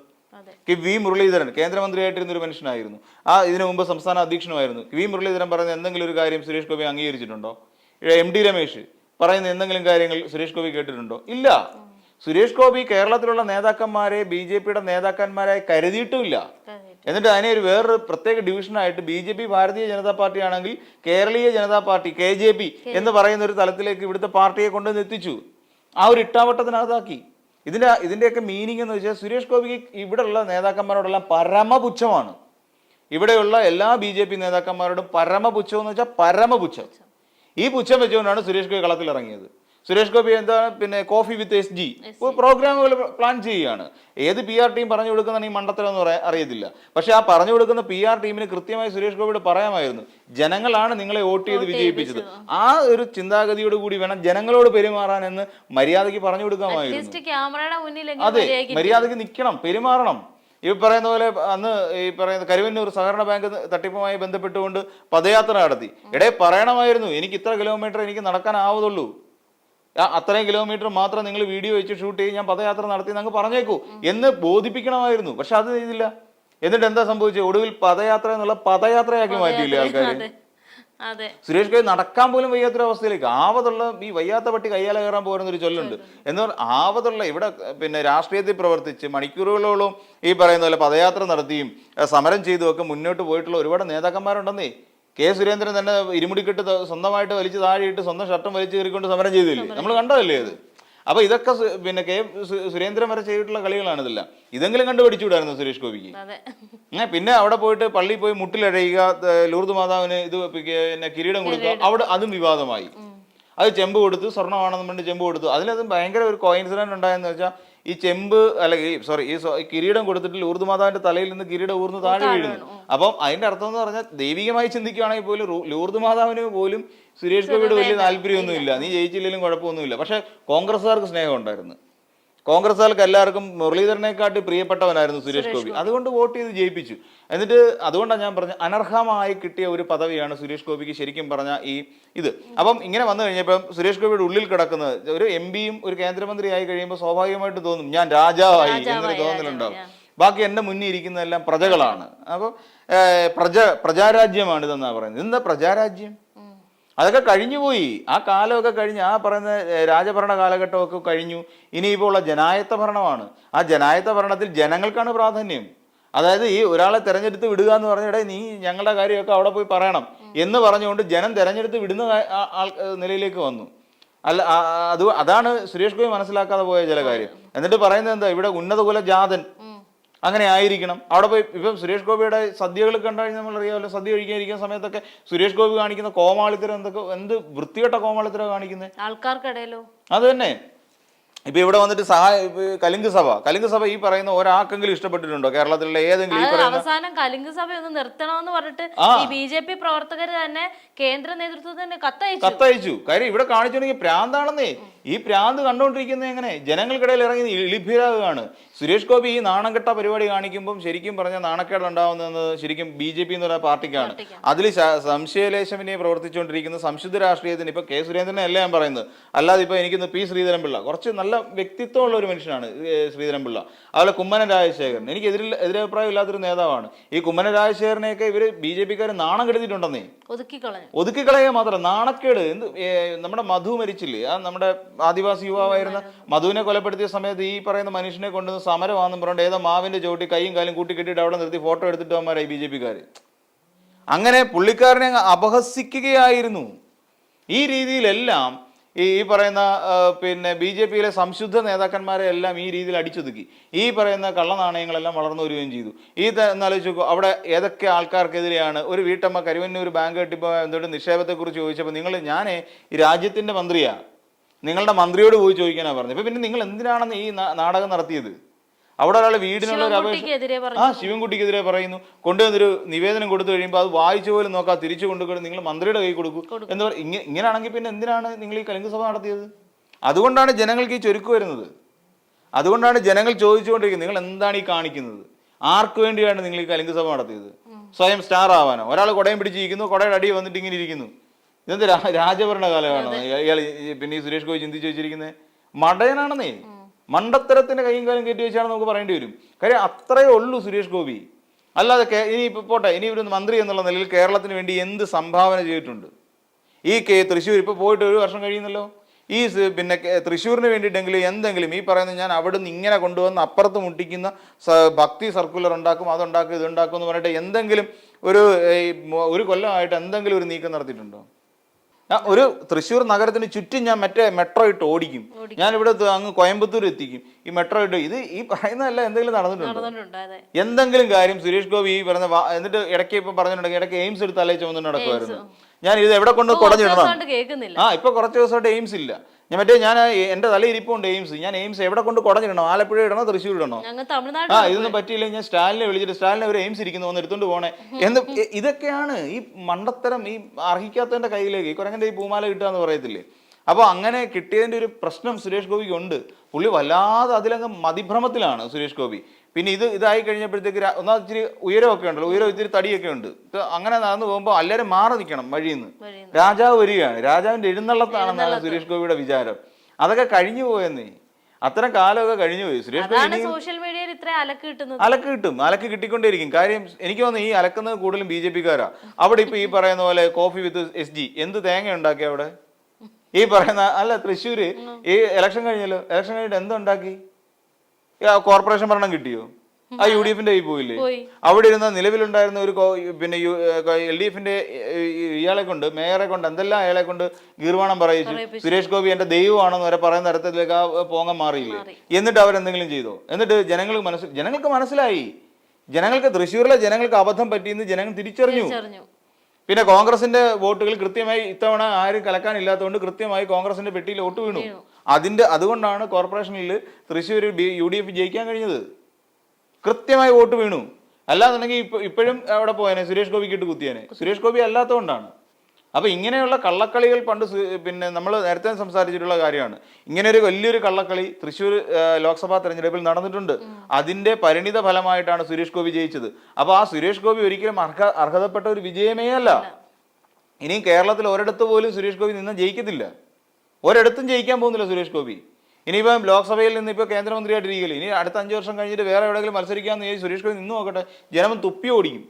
വി മുരളീധരൻ കേന്ദ്രമന്ത്രിയായിട്ടിരുന്ന ഒരു മനുഷ്യനായിരുന്നു. ഇതിനു മുമ്പ് സംസ്ഥാന അധ്യക്ഷനുമായിരുന്നു. വി മുരളീധരൻ പറയുന്ന എന്തെങ്കിലും ഒരു കാര്യം സുരേഷ് ഗോപി അംഗീകരിച്ചിട്ടുണ്ടോ? MD രമേശ് പറയുന്ന എന്തെങ്കിലും കാര്യങ്ങൾ സുരേഷ് ഗോപി കേട്ടിട്ടുണ്ടോ? ഇല്ല. സുരേഷ് ഗോപി കേരളത്തിലുള്ള നേതാക്കന്മാരെ BJPയുടെ നേതാക്കന്മാരായി കരുതിയിട്ടുമില്ല. എന്നിട്ട് അതിനെ വേറൊരു പ്രത്യേക ഡിവിഷനായിട്ട് BJP ഭാരതീയ ജനതാ പാർട്ടി ആണെങ്കിൽ കേരളീയ ജനതാ പാർട്ടി KJP എന്ന് പറയുന്ന ഒരു തലത്തിലേക്ക് ഇവിടുത്തെ പാർട്ടിയെ കൊണ്ടുവന്ന് എത്തിച്ചു. ആ ഒരു ഇട്ടാവട്ടത്തിനകത്താക്കി. ഇതിൻ്റെയൊക്കെ മീനിങ് എന്ന് വെച്ചാൽ സുരേഷ് ഗോപിക്ക് ഇവിടെയുള്ള നേതാക്കന്മാരോടെല്ലാം പരമപുച്ഛമാണ്. ഇവിടെയുള്ള എല്ലാ BJP നേതാക്കന്മാരോടും പരമപുച്ഛം എന്ന് വെച്ചാൽ പരമപുച്ഛം. ഈ പുച്ഛം വെച്ചുകൊണ്ടാണ് സുരേഷ് ഗോപി കളത്തിൽ ഇറങ്ങിയത്. സുരേഷ് ഗോപി പിന്നെ കോഫി വിത്ത് SG പ്രോഗ്രാമുകൾ പ്ലാൻ ചെയ്യുകയാണ്. ഏത് PR ടീം പറഞ്ഞു കൊടുക്കുന്ന ഈ മണ്ടത്തരമൊന്നും അറിയത്തില്ല. പക്ഷെ ആ പറഞ്ഞു കൊടുക്കുന്ന PR ടീമിന് കൃത്യമായി സുരേഷ് ഗോപിയോട് പറയാമായിരുന്നു, ജനങ്ങളാണ് നിങ്ങളെ വോട്ട് ചെയ്ത് വിജയിപ്പിച്ചത്. ആ ഒരു ചിന്താഗതിയോട് കൂടി വേണം ജനങ്ങളോട് പെരുമാറാൻ എന്ന് മര്യാദയ്ക്ക് പറഞ്ഞു കൊടുക്കാമായിരുന്നു. അതെ, മര്യാദയ്ക്ക് നിൽക്കണം, പെരുമാറണം. ഈ പറയുന്ന പോലെ അന്ന് ഈ പറയുന്ന കരുവന്നൂർ സഹകരണ ബാങ്ക് തട്ടിപ്പുമായി ബന്ധപ്പെട്ടുകൊണ്ട് പദയാത്ര നടത്തി. പറയണമായിരുന്നു, എനിക്ക് ഇത്ര കിലോമീറ്റർ എനിക്ക് നടക്കാനാവതുള്ളൂ, അത്രയും കിലോമീറ്റർ മാത്രം നിങ്ങൾ വീഡിയോ വെച്ച് ഷൂട്ട് ചെയ്ത് ഞാൻ പദയാത്ര നടത്തി അങ്ങ് പറഞ്ഞേക്കൂ എന്ന് ബോധിപ്പിക്കണമായിരുന്നു. പക്ഷെ അത് ചെയ്തില്ല. എന്നിട്ട് എന്താ സംഭവിച്ചത്? ഒടുവിൽ പദയാത്ര എന്നുള്ള പദയാത്രയാക്കി മാറ്റിയില്ലേ ആൾക്കാർ. സുരേഷ് ഗോപി നടക്കാൻ പോലും വയ്യാത്തൊരവസ്ഥയിലേക്ക്. ആവതുള്ള ഈ വയ്യാത്ത പട്ടി കയ്യാല കയറാൻ പോകുന്നൊരു ചൊല്ലുണ്ട്. എന്ന് പറഞ്ഞാൽ ആവതുള്ള ഇവിടെ രാഷ്ട്രീയത്തിൽ പ്രവർത്തിച്ച് മണിക്കൂറുകളോളം ഈ പറയുന്ന പോലെ പദയാത്ര നടത്തിയും സമരം ചെയ്തും ഒക്കെ മുന്നോട്ട് പോയിട്ടുള്ള ഒരുപാട് നേതാക്കന്മാരുണ്ടെന്നേ. കെ സുരേന്ദ്രൻ തന്നെ ഇരുമുടിക്കെട്ട് സ്വന്തമായിട്ട് വലിച്ച് താഴെയിട്ട് സ്വന്തം ഷർട്ടും വലിച്ചു കയറിക്കൊണ്ട് സമരം ചെയ്തില്ലേ, നമ്മൾ കണ്ടതല്ലേ അത്. അപ്പൊ ഇതൊക്കെ കെ സുരേന്ദ്രൻ വരെ ചെയ്തിട്ടുള്ള കളികളാണ് ഇതെല്ലാം. ഇതെങ്കിലും കണ്ടുപിടിച്ചുകൂടായിരുന്നു സുരേഷ് ഗോപിക്ക്. പിന്നെ അവിടെ പോയിട്ട് പള്ളിയിൽ പോയി മുട്ടിലഴയുക, ലൂർദ് മാതാവിന് കിരീടം കൊടുക്കുക, അവിടെ അതും വിവാദമായി. അത് ചെമ്പ് കൊടുത്തു, സ്വർണ്ണമാണെന്ന് പറഞ്ഞിട്ട് ചെമ്പ് കൊടുത്തു. അതിലത് ഭയങ്കര ഒരു കോയിൻസിഡന്റ് ഉണ്ടായെന്ന് വെച്ചാൽ ഈ ചെമ്പ് ഈ കിരീടം കൊടുത്തിട്ട് ലൂർദ് മാതാവിന്റെ തലയിൽ നിന്ന് കിരീടം ഊർന്ന് താഴെ വീഴുന്നു. അപ്പം അതിന്റെ അർത്ഥം എന്ന് പറഞ്ഞാൽ ദൈവികമായി ചിന്തിക്കുകയാണെങ്കിൽ പോലും ലൂർദ് മാതാവിന് പോലും സുരേഷ് ഗോപിയുടെ വലിയ താല്പര്യമൊന്നുമില്ല. നീ ജയിച്ചില്ലെങ്കിലും കുഴപ്പമൊന്നുമില്ല. പക്ഷെ കോൺഗ്രസ്സുകാർക്ക് സ്നേഹം ഉണ്ടായിരുന്നു. കോൺഗ്രസ്സുകാർക്ക് എല്ലാവർക്കും മുരളീധരനെക്കാട്ടി പ്രിയപ്പെട്ടവനായിരുന്നു സുരേഷ് ഗോപി. അതുകൊണ്ട് വോട്ട് ചെയ്ത് ജയിപ്പിച്ചു. എന്നിട്ട് അതുകൊണ്ടാണ് ഞാൻ പറഞ്ഞത്, അനർഹമായി കിട്ടിയ ഒരു പദവിയാണ് സുരേഷ് ശരിക്കും പറഞ്ഞ ഇത്. അപ്പം ഇങ്ങനെ വന്നു കഴിഞ്ഞപ്പോൾ സുരേഷ് ഗോപിയുടെ ഉള്ളിൽ കിടക്കുന്നത് ഒരു MP-യും ഒരു കേന്ദ്രമന്ത്രി ആയി കഴിയുമ്പോൾ സ്വാഭാവികമായിട്ട് തോന്നും ഞാൻ രാജാവായി എന്നൊരു തോന്നലുണ്ടാവും. ബാക്കി എൻ്റെ മുന്നിൽ ഇരിക്കുന്നതെല്ലാം പ്രജകളാണ്. അപ്പോൾ പ്രജാരാജ്യമാണ് ഇതെന്നാണ് പറയുന്നത്. ഇതെന്താ പ്രജാരാജ്യം? അതൊക്കെ കഴിഞ്ഞുപോയി. ആ കാലമൊക്കെ കഴിഞ്ഞ്, ആ പറയുന്ന രാജഭരണ കാലഘട്ടമൊക്കെ കഴിഞ്ഞു. ഇനിയിപ്പോൾ ഉള്ള ജനായത്ത ഭരണമാണ്. ആ ജനായത്ത ഭരണത്തിൽ ജനങ്ങൾക്കാണ് പ്രാധാന്യം. അതായത് ഈ ഒരാളെ തെരഞ്ഞെടുത്ത് വിടുക എന്ന് പറഞ്ഞിടെ നീ ഞങ്ങളുടെ കാര്യമൊക്കെ അവിടെ പോയി പറയണം എന്ന് പറഞ്ഞുകൊണ്ട് ജനം തെരഞ്ഞെടുത്ത് വിടുന്ന നിലയിലേക്ക് വന്നു. അതാണ് സുരേഷ് ഗോപി മനസ്സിലാക്കാതെ പോയ ചില കാര്യം. എന്നിട്ട് പറയുന്നത് എന്താ, ഇവിടെ ഉന്നതകുല ജാതൻ അങ്ങനെ ആയിരിക്കണം. അവിടെ പോയി ഇപ്പം സുരേഷ് ഗോപിയുടെ സദ്യകൾ കണ്ടുകഴിഞ്ഞാൽ നമ്മളറിയാമല്ലോ, സദ്യ കഴിക്കാതിരിക്കുന്ന സമയത്തൊക്കെ സുരേഷ് ഗോപി കാണിക്കുന്ന കോമാളിത്തരം എന്ത് വൃത്തികെട്ട കോമാളിത്തരം കാണിക്കുന്നത് ആൾക്കാർക്കിടയിലോ. അത് തന്നെ. ഇപ്പൊ ഇവിടെ വന്നിട്ട് കലിംഗ് സഭ ഈ പറയുന്ന ഒരാൾക്കെങ്കിലും ഇഷ്ടപ്പെട്ടിട്ടുണ്ടോ കേരളത്തിലുള്ള ഏതെങ്കിലും ഈ പറയുന്ന അവസാനം കലിംഗ് സഭ ഒന്ന് നിർത്തണമെന്ന് പറഞ്ഞിട്ട് ഈ ബി.ജെ.പി പ്രവർത്തകർ തന്നെ കേന്ദ്ര നേതൃത്വത്തിന് കത്തയച്ചു. കാര്യം ഇവിടെ കാണിച്ചിട്ടുണ്ടെങ്കിൽ പ്രാന്താണെന്നേ. ഈ പ്രാന്ത് കണ്ടുകൊണ്ടിരിക്കുന്നത് എങ്ങനെ ജനങ്ങൾക്കിടയിൽ ഇറങ്ങി ഇളിഭ്യരാകുകയാണ്. സുരേഷ് ഗോപി ഈ നാണംകെട്ട പരിപാടി കാണിക്കുമ്പോൾ ശരിക്കും പറഞ്ഞ നാണക്കേട് ഉണ്ടാവുന്നത് ശരിക്കും ബി.ജെ.പി എന്ന് പറയുന്ന പാർട്ടിക്കാണ്. അതിൽ സംശയലേശമിനെ പ്രവർത്തിച്ചുകൊണ്ടിരിക്കുന്ന സംശുദ്ധ രാഷ്ട്രീയത്തിന് ഇപ്പൊ കെ സുരേന്ദ്രനെ അല്ല ഞാൻ പറയുന്നത്, അല്ലാതെ ഇപ്പൊ എനിക്കിന്ന് പി ശ്രീധരൻപിള്ള കുറച്ച് നല്ല വ്യക്തിത്വമുള്ള ഒരു മനുഷ്യനാണ് ശ്രീധരൻപിള്ള. അതുപോലെ കുമ്മനം രാജശേഖരൻ എനിക്ക് എതിരഭിപ്രായം ഇല്ലാത്തൊരു നേതാവാണ്. ഈ കുമ്മനം രാജശേഖരനെയൊക്കെ ഇവര് ബി.ജെ.പിക്കാർ നാണം കെടുത്തിട്ടുണ്ടെന്നേ, ഒതുക്കിക്കളയുക മാത്രം നാണക്കേട്. നമ്മുടെ മധു മരിച്ചില്ലേ, ആ നമ്മുടെ ആദിവാസി യുവാവായിരുന്ന മധുവിനെ കൊലപ്പെടുത്തിയ സമയത്ത് ഈ പറയുന്ന മനുഷ്യനെ കൊണ്ടുവന്ന് സമരമാണെന്നും പറഞ്ഞിട്ട് ഏതോ മാവിന്റെ ചോട്ടി കൈയും കാലും കൂട്ടി കെട്ടിയിട്ട് അവിടെ നിർത്തി ഫോട്ടോ എടുത്തിട്ട് അവന്മാരായി ബി.ജെ.പിക്കാർ. അങ്ങനെ പുള്ളിക്കാരനെ അപഹസിക്കുകയായിരുന്നു. ഈ രീതിയിലെല്ലാം ഈ പറയുന്ന പിന്നെ ബി.ജെ.പിയിലെ സംശുദ്ധ നേതാക്കന്മാരെ എല്ലാം ഈ രീതിയിൽ അടിച്ചൊതുക്കി. ഈ പറയുന്ന കള്ളനാണയങ്ങളെല്ലാം വളർന്നു വരികയും ചെയ്തു. എന്നാലോചിച്ച് നോക്കൂ, അവിടെ ഏതൊക്കെ ആൾക്കാർക്കെതിരെയാണ്. ഒരു വീട്ടമ്മ കരുവന്നൂർ ബാങ്ക് കെട്ടിപ്പോൾ എന്തുകൊണ്ട് നിക്ഷേപത്തെക്കുറിച്ച് ചോദിച്ചപ്പോൾ ഞാൻ ഈ രാജ്യത്തിന്റെ മന്ത്രിയാ, നിങ്ങളുടെ മന്ത്രിയോട് പോയി ചോദിക്കാനാണ് പറഞ്ഞത്. ഇപ്പൊ പിന്നെ നിങ്ങൾ എന്തിനാണെന്ന് ഈ നാടകം നടത്തിയത്? അവിടെ ഒരാൾ വീടിനുള്ള ഒരു അപേക്ഷ ശിവൻകുട്ടിക്കെതിരെ പറയുന്നു, കൊണ്ടുവന്നൊരു നിവേദനം കൊടുത്തു കഴിയുമ്പോൾ അത് വായിച്ചു പോലും നോക്കാം തിരിച്ചു കൊണ്ടുപോയി നിങ്ങൾ മന്ത്രിയുടെ കൈ കൊടുക്കൂ എന്ന് ഇങ്ങനെയാണെങ്കിൽ പിന്നെ എന്തിനാണ് നിങ്ങൾ ഈ കലിംഗ് സഭ നടത്തിയത്? അതുകൊണ്ടാണ് ജനങ്ങൾക്ക് ഈ ചൊരുക്ക് വരുന്നത്. അതുകൊണ്ടാണ് ജനങ്ങൾ ചോദിച്ചുകൊണ്ടിരിക്കുന്നത് നിങ്ങൾ എന്താണ് ഈ കാണിക്കുന്നത്? ആർക്ക് വേണ്ടിയാണ് നിങ്ങൾ ഈ കലിംഗ് സഭ നടത്തിയത്? സ്വയം സ്റ്റാർ ആവാനോ? ഒരാൾ കുടയും പിടിച്ചിരിക്കുന്നു, കുടയുടെ അടി വന്നിട്ട് ഇങ്ങനെ ഇരിക്കുന്നു. ഇതെന്ത് രാജഭരണ കാലമാണോ ഇയാൾ പിന്നെ ഈ സുരേഷ് ഗോപി ചിന്തിച്ചു വെച്ചിരിക്കുന്നത്? മടയനാണെന്നേ, മണ്ടത്തരത്തിന്റെ കൈയും കാലം കയറ്റി വെച്ചാണ് നമുക്ക് പറയേണ്ടി വരും. കാര്യം അത്രയേ ഉള്ളൂ സുരേഷ് ഗോപി. അല്ലാതെ ഇനി പോട്ടെ, ഇനി ഒരു മന്ത്രി എന്നുള്ള നിലയിൽ കേരളത്തിന് വേണ്ടി എന്ത് സംഭാവന ചെയ്തിട്ടുണ്ട്? ഈ തൃശ്ശൂർ ഇപ്പൊ പോയിട്ട് 1 വർഷം കഴിയുന്നല്ലോ. ഈ പിന്നെ തൃശ്ശൂരിന് വേണ്ടിയിട്ടെങ്കിലും എന്തെങ്കിലും ഈ പറയുന്നത് ഞാൻ അവിടെ നിന്ന് ഇങ്ങനെ കൊണ്ടുവന്ന് അപ്പുറത്ത് മുട്ടിക്കുന്ന ഭക്തി സർക്കുലർ ഉണ്ടാക്കും, അതുണ്ടാക്കും, ഇതുണ്ടാക്കും എന്ന് പറഞ്ഞിട്ട് എന്തെങ്കിലും ഒരു കൊല്ലമായിട്ട് എന്തെങ്കിലും ഒരു നീക്കം നടത്തിയിട്ടുണ്ടോ? ഒരു തൃശ്ശൂർ നഗരത്തിന് ചുറ്റും ഞാൻ മെട്രോ ഇട്ട് ഓടിക്കും, ഞാൻ ഇവിടെ അങ്ങ് കോയമ്പത്തൂർ എത്തിക്കും, ഈ മെട്രോ ഇട്ട് ഈ പറയുന്നതല്ല എന്തെങ്കിലും നടന്നിട്ടുണ്ടോ? എന്തെങ്കിലും കാര്യം സുരേഷ് ഗോപി ഈ പറഞ്ഞ എന്നിട്ട് ഇടയ്ക്ക് ഇപ്പൊ പറഞ്ഞിട്ടുണ്ടെങ്കിൽ ഇടയ്ക്ക് എയിംസ് എടുത്ത് തലേ ചുമന്നു നടക്കുമായിരുന്നു. ഞാൻ ഇത് എവിടെ കൊണ്ട് കുടഞ്ഞിടണം? ഇപ്പൊ കുറച്ച് ദിവസമായിട്ട് എയിംസ് ഇല്ല. ഞാൻ എന്റെ തലയിരിപ്പുണ്ട് എയിംസ്. ഞാൻ എയിംസ് എവിടെ കൊണ്ട് കുടഞ്ഞിടണോ? ആലപ്പുഴ ഇടണോ, തൃശ്ശൂർ ഇടണോ? ഇതൊന്നും പറ്റിയില്ല. ഞാൻ സ്റ്റാലിനെ വിളിച്ചിട്ട് സ്റ്റാലിനെ ഒരു എയിംസ് ഇരിക്കുന്നു വന്ന് എടുത്തോണ്ട് പോണേ എന്ന്. ഇതൊക്കെയാണ് ഈ മണ്ടത്തരം. ഈ അർഹിക്കാത്തതിന്റെ കയ്യിലേക്ക് ഈ കുരങ്ങന്റെ ഈ പൂമാല കിട്ടുക എന്ന് പറയത്തില്ലേ? അപ്പോൾ അങ്ങനെ കിട്ടിയതിന്റെ ഒരു പ്രശ്നം സുരേഷ് ഗോപിക്ക് ഉണ്ട്. പുള്ളി വല്ലാതെ അതിലങ്ങ് മതിഭ്രമത്തിലാണ് സുരേഷ് ഗോപി. പിന്നെ ഇതായി കഴിഞ്ഞപ്പോഴത്തേക്ക് ഒന്നാ ഇച്ചിരി ഉയരമൊക്കെ ഉണ്ടല്ലോ, ഉയരം ഇത്തിരി തടിയൊക്കെ ഉണ്ട്. അങ്ങനെ നടന്നു പോകുമ്പോൾ എല്ലാവരും മാറി നിൽക്കണം വഴിയിൽ നിന്ന്. രാജാവ് വരികയാണ്, രാജാവിന്റെ എഴുന്നള്ളത്താണെന്നാണ് സുരേഷ് ഗോപിയുടെ വിചാരം. അതൊക്കെ കഴിഞ്ഞു പോയെന്നേ, അത്തരം കാലമൊക്കെ കഴിഞ്ഞു പോയി. സുരേഷ് ഗോപി സോഷ്യൽ മീഡിയയിൽ ഇത്ര അലക്ക് കിട്ടിക്കൊണ്ടേയിരിക്കും. കാര്യം എനിക്ക് തോന്നുന്നു ഈ അലക്കുന്നത് കൂടുതലും ബി.ജെ.പിക്കാരാ. അവിടെ ഇപ്പൊ ഈ പറയുന്ന പോലെ കോഫി വിത്ത് SG എന്ത് തേങ്ങ ഉണ്ടാക്കി അവിടെ ഈ പറയുന്ന. അല്ല തൃശ്ശൂര് ഈ ഇലക്ഷൻ കഴിഞ്ഞല്ലോ, ഇലക്ഷൻ കഴിഞ്ഞിട്ട് എന്തുണ്ടാക്കി? കോർപ്പറേഷൻ ഭരണം കിട്ടിയോ? ആ UDF-ന്റെ കയ്യിൽ പോയില്ലേ? അവിടെ ഇരുന്ന നിലവിലുണ്ടായിരുന്ന ഒരു പിന്നെ LDF-ന്റെ ഇയാളെ കൊണ്ട്, മേയറെ കൊണ്ട്, എന്തെല്ലാം അയാളെ കൊണ്ട് ഗീർവാണം പറയിച്ചു. സുരേഷ് ഗോപി എന്റെ ദൈവമാണെന്ന് വരെ പറയുന്ന തരത്തിലേക്ക് ആ പോങ്ങം മാറിയില്ലേ? എന്നിട്ട് അവരെന്തെങ്കിലും ചെയ്തോ? എന്നിട്ട് ജനങ്ങൾക്ക് മനസ്സിലായി, തൃശ്ശൂരിലെ ജനങ്ങൾക്ക് അബദ്ധം പറ്റിയെന്ന് ജനങ്ങൾ തിരിച്ചറിഞ്ഞു. പിന്നെ കോൺഗ്രസിന്റെ വോട്ടുകൾ കൃത്യമായി ഇത്തവണ ആരും കലക്കാനില്ലാത്തതുകൊണ്ട് കൃത്യമായി കോൺഗ്രസിന്റെ പെട്ടിയിൽ വോട്ട് വീണു. അതുകൊണ്ടാണ് കോർപ്പറേഷനിൽ തൃശ്ശൂർ UDF ജയിക്കാൻ കഴിഞ്ഞത്. കൃത്യമായി വോട്ട് വീണു. അല്ലാന്നുണ്ടെങ്കിൽ ഇപ്പോഴും അവിടെ പോയേനെ, സുരേഷ് ഗോപിക്ക് ഇട്ട് കുത്തിയേനെ. സുരേഷ് ഗോപി അല്ലാത്തതുകൊണ്ടാണ്. അപ്പൊ ഇങ്ങനെയുള്ള കള്ളക്കളികൾ പണ്ട് പിന്നെ നമ്മൾ നേരത്തെ സംസാരിച്ചിട്ടുള്ള കാര്യമാണ്. ഇങ്ങനെ ഒരു വലിയൊരു കള്ളക്കളി തൃശ്ശൂർ ലോക്സഭാ തെരഞ്ഞെടുപ്പിൽ നടന്നിട്ടുണ്ട്. അതിന്റെ പരിണിത ഫലമായിട്ടാണ് സുരേഷ് ഗോപി ജയിച്ചത്. അപ്പൊ ആ സുരേഷ് ഗോപി ഒരിക്കലും അർഹതപ്പെട്ട ഒരു വിജയമേ അല്ല. ഇനിയും കേരളത്തിൽ ഒരിടത്ത് പോലും സുരേഷ് ഗോപി നിന്ന് ജയിക്കത്തില്ല. ഒരിടത്തും ജയിക്കാൻ പോകുന്നില്ല സുരേഷ് ഗോപി. ഇനിയിപ്പം ലോക്സഭയിൽ നിന്ന് ഇപ്പോൾ കേന്ദ്രമന്ത്രിയായിട്ടിരിക്കില്ല. ഇനി അടുത്ത 5 വർഷം കഴിഞ്ഞിട്ട് വേറെ എവിടെയെങ്കിലും മത്സരിക്കാമെന്ന് സുരേഷ് ഗോപി നിന്ന് നോക്കട്ടെ, ജനം തുപ്പി ഓടിക്കും.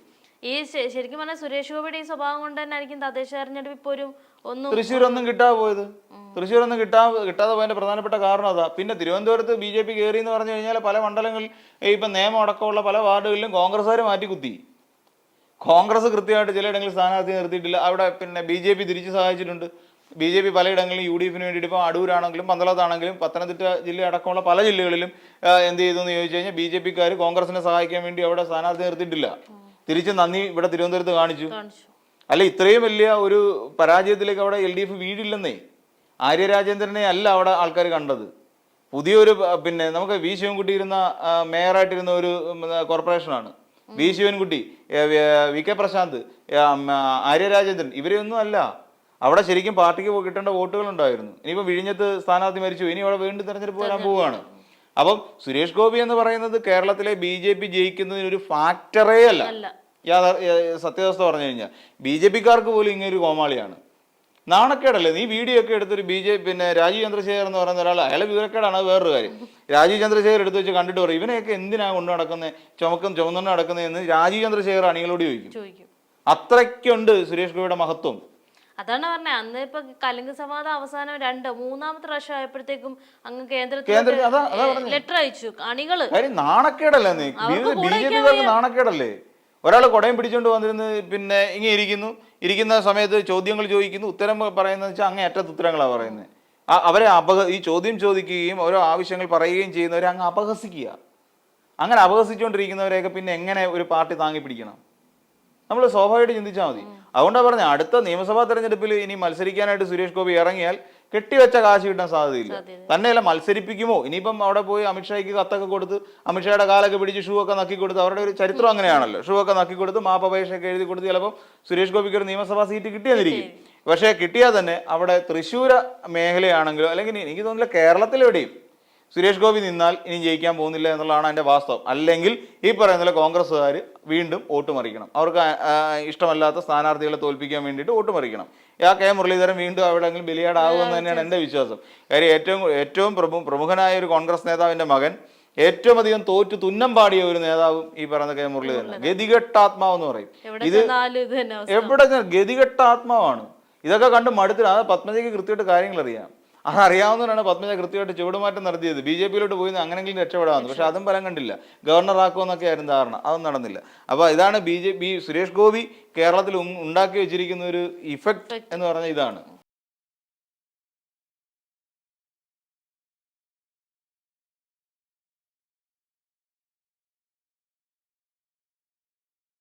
ഈ ശരിക്കും പറഞ്ഞാൽ സുരേഷ് ഗോപിയുടെ ഈ സ്വഭാവം കൊണ്ട് തന്നെ ആയിരിക്കും തദ്ദേശ തെരഞ്ഞെടുപ്പ് ഇപ്പോഴും തൃശ്ശൂരൊന്നും കിട്ടാതെ പോയത്. തൃശ്ശൂരൊന്നും കിട്ടാതെ പോയതിന്റെ പ്രധാനപ്പെട്ട കാരണം അതാ. പിന്നെ തിരുവനന്തപുരത്ത് BJP കയറി എന്ന് പറഞ്ഞു കഴിഞ്ഞാൽ പല മണ്ഡലങ്ങളിൽ ഇപ്പം നിയമം അടക്കമുള്ള പല വാർഡുകളിലും കോൺഗ്രസ്സുകാർ മാറ്റിക്കുത്തി. കോൺഗ്രസ് കൃത്യമായിട്ട് ചിലയിടങ്ങളിൽ സ്ഥാനാർത്ഥി നിർത്തിയിട്ടില്ല. അവിടെ പിന്നെ BJP തിരിച്ച് സഹായിച്ചിട്ടുണ്ട്. BJP പലയിടങ്ങളിലും UDF-ന് വേണ്ടിയിട്ട് ഇപ്പോൾ അടൂരാണെങ്കിലും പന്തളത്താണെങ്കിലും പത്തനംതിട്ട ജില്ല അടക്കമുള്ള പല ജില്ലകളിലും എന്ത് ചെയ്തു എന്ന് ചോദിച്ചു കഴിഞ്ഞാൽ BJP-ക്കാർ കോൺഗ്രസിനെ സഹായിക്കാൻ വേണ്ടി അവിടെ സ്ഥാനാർത്ഥി നിർത്തിയിട്ടില്ല. തിരിച്ച് നന്ദി ഇവിടെ തിരുവനന്തപുരത്ത് കാണിച്ചു. അല്ല, ഇത്രയും വലിയ ഒരു പരാജയത്തിലേക്ക് അവിടെ LDF വീഴില്ലെന്നേ. ആര്യ രാജേന്ദ്രനെ അല്ല അവിടെ ആൾക്കാർ കണ്ടത്. പുതിയൊരു പിന്നെ നമുക്ക് വി ശിവൻകുട്ടി ഇരുന്ന മേയറായിട്ടിരുന്ന ഒരു കോർപ്പറേഷനാണ്. V Sivankutty, V K Prasanth, Arya Rajendran, ഇവരെയൊന്നും അല്ല. അവിടെ ശരിക്കും പാർട്ടിക്ക് കിട്ടേണ്ട വോട്ടുകൾ ഉണ്ടായിരുന്നു. ഇനിയിപ്പോൾ വിഴിഞ്ഞത്ത് സ്ഥാനാർത്ഥി മരിച്ചു, ഇനി അവിടെ വീണ്ടും തെരഞ്ഞെടുപ്പ് വരാൻ പോവുകയാണ്. അപ്പം സുരേഷ് ഗോപി എന്ന് പറയുന്നത് കേരളത്തിലെ BJP ജയിക്കുന്നതിനൊരു ഫാക്ടറേ അല്ല. സത്യാവസ്ഥ പറഞ്ഞു കഴിഞ്ഞാൽ BJPക്കാർക്ക് പോലും ഇങ്ങനൊരു കോമാളിയാണ്. നാണക്കേടല്ലേ? നീ വീഡിയോ ഒക്കെ എടുത്തൊരു പിന്നെ രാജീവ് ചന്ദ്രശേഖർ എന്ന് പറയുന്ന ഒരാൾ, അയാളെ വിവരക്കേടാണ്, അത് വേറൊരു കാര്യം. രാജീവ് ചന്ദ്രശേഖർ എടുത്ത് വെച്ച് കണ്ടിട്ട് പറയും ഇവനെയൊക്കെ എന്തിനാണ് കൊണ്ട് നടക്കുന്നത്, ചുമന്നുകൊണ്ട് നടക്കുന്നതെന്ന് രാജീവ് ചന്ദ്രശേഖർ അണികളോട് ചോദിക്കും. അത്രയ്ക്കുണ്ട് സുരേഷ് ഗോപിയുടെ മഹത്വം. അതാണ് പറഞ്ഞത്. അന്ന് ഇപ്പൊ കലിംഗ സംവാദം അവസാനം മൂന്നാമത്തെ പ്രാവശ്യം ആയപ്പോഴത്തേക്കും അങ്ങ് കേന്ദ്രത്തിൽ ലെറ്റർ അയച്ചു അണികള്. നാണക്കേടല്ലേ? നീ BJPക്കാർക്ക് നാണക്കേടല്ലേ? ഒരാൾ കുടയും പിടിച്ചോണ്ട് വന്നിരുന്ന് പിന്നെ ഇങ്ങനെ ഇരിക്കുന്ന സമയത്ത് ചോദ്യങ്ങൾ ചോദിക്കുന്നു, ഉത്തരം പറയുന്നത് വെച്ചാൽ അങ്ങേ അറ്റത്ത് ഉത്തരങ്ങളാണ് പറയുന്നത്. അവരെ ഈ ചോദ്യം ചോദിക്കുകയും ഓരോ ആവശ്യങ്ങൾ പറയുകയും ചെയ്യുന്നവരെ അങ്ങ് അപഹസിക്കുക. അങ്ങനെ അപഹസിച്ചുകൊണ്ടിരിക്കുന്നവരെയൊക്കെ പിന്നെ എങ്ങനെ ഒരു പാർട്ടി താങ്ങി പിടിക്കണം? നമ്മൾ സ്വാഭാവികമായിട്ട് ചിന്തിച്ചാൽ മതി. അതുകൊണ്ടാണ് പറഞ്ഞത്, അടുത്ത നിയമസഭാ തെരഞ്ഞെടുപ്പിൽ ഇനി മത്സരിക്കാനായിട്ട് സുരേഷ് ഗോപി ഇറങ്ങിയാൽ കെട്ടിവെച്ച കാശ് കിട്ടാൻ സാധ്യതയില്ല. തന്നെയല്ല, മത്സരിപ്പിക്കുമോ? ഇനിയിപ്പം അവിടെ പോയി അമിത്ഷായ്ക്ക് കത്തൊക്കെ കൊടുത്ത് അമിത്ഷായുടെ കാലൊക്കെ പിടിച്ച് ഷൂ ഒക്കെ നക്കി കൊടുത്ത്, അവരുടെ ഒരു ചരിത്രം അങ്ങനെയാണല്ലോ, ഷൂ ഒക്കെ നക്കി കൊടുത്ത് മാപ്പപേക്ഷയൊക്കെ എഴുതി കൊടുത്ത് ചിലപ്പോൾ സുരേഷ് ഗോപിക്ക് ഒരു നിയമസഭാ സീറ്റ് കിട്ടിയെന്നിരിക്കും. പക്ഷേ കിട്ടിയാൽ തന്നെ അവിടെ തൃശ്ശൂർ മേഖലയാണെങ്കിലോ അല്ലെങ്കിൽ എനിക്ക് തോന്നുന്നില്ല കേരളത്തിലെവിടെയും സുരേഷ് ഗോപി നിന്നാൽ ഇനി ജയിക്കാൻ പോകുന്നില്ല എന്നുള്ളതാണ് അതിൻ്റെ വാസ്തവം. അല്ലെങ്കിൽ ഈ പറയുന്ന കോൺഗ്രസ്സുകാർ വീണ്ടും വോട്ട് മറിക്കണം. അവർക്ക് ഇഷ്ടമല്ലാത്ത സ്ഥാനാർത്ഥികളെ തോൽപ്പിക്കാൻ വേണ്ടിയിട്ട് വോട്ട് മറിക്കണം. കെ മുരളീധരൻ വീണ്ടും എവിടെയെങ്കിലും ബലിയാടാകുമെന്ന് തന്നെയാണ് എൻ്റെ വിശ്വാസം. കാര്യം ഏറ്റവും പ്രമുഖനായ ഒരു കോൺഗ്രസ് നേതാവിൻ്റെ മകൻ ഏറ്റവും അധികം തോറ്റു തുന്നം പാടിയ ഒരു നേതാവും ഈ പറയുന്ന കെ മുരളീധരൻ. ഗതികെട്ടാത്മാവെന്ന് പറയും. ഇത് എവിടെ ഗതികെട്ടാത്മാവാണ്. ഇതൊക്കെ കണ്ട് മടുത്തില്ല. അത് പത്മജയ്ക്ക് കൃത്യമായിട്ട് കാര്യങ്ങൾ അറിയാം. അതറിയാവുന്നവരാണ് പത്മജ കൃത്യമായിട്ട് ചുവടുമാറ്റം നടത്തിയത്. BJPയിലോട്ട് പോയി അങ്ങനെങ്കിലും രക്ഷപ്പെടാമെന്ന്. പക്ഷെ അതും ഫലം കണ്ടില്ല. ഗവർണറാക്കുമെന്നൊക്കെ ആയിരുന്നു ധാരണ, അതൊന്നും നടന്നില്ല. അപ്പോൾ ഇതാണ് സുരേഷ് ഗോപി കേരളത്തിൽ ഉണ്ടാക്കി വെച്ചിരിക്കുന്ന ഒരു ഇഫക്റ്റ് എന്ന് പറഞ്ഞാൽ ഇതാണ്.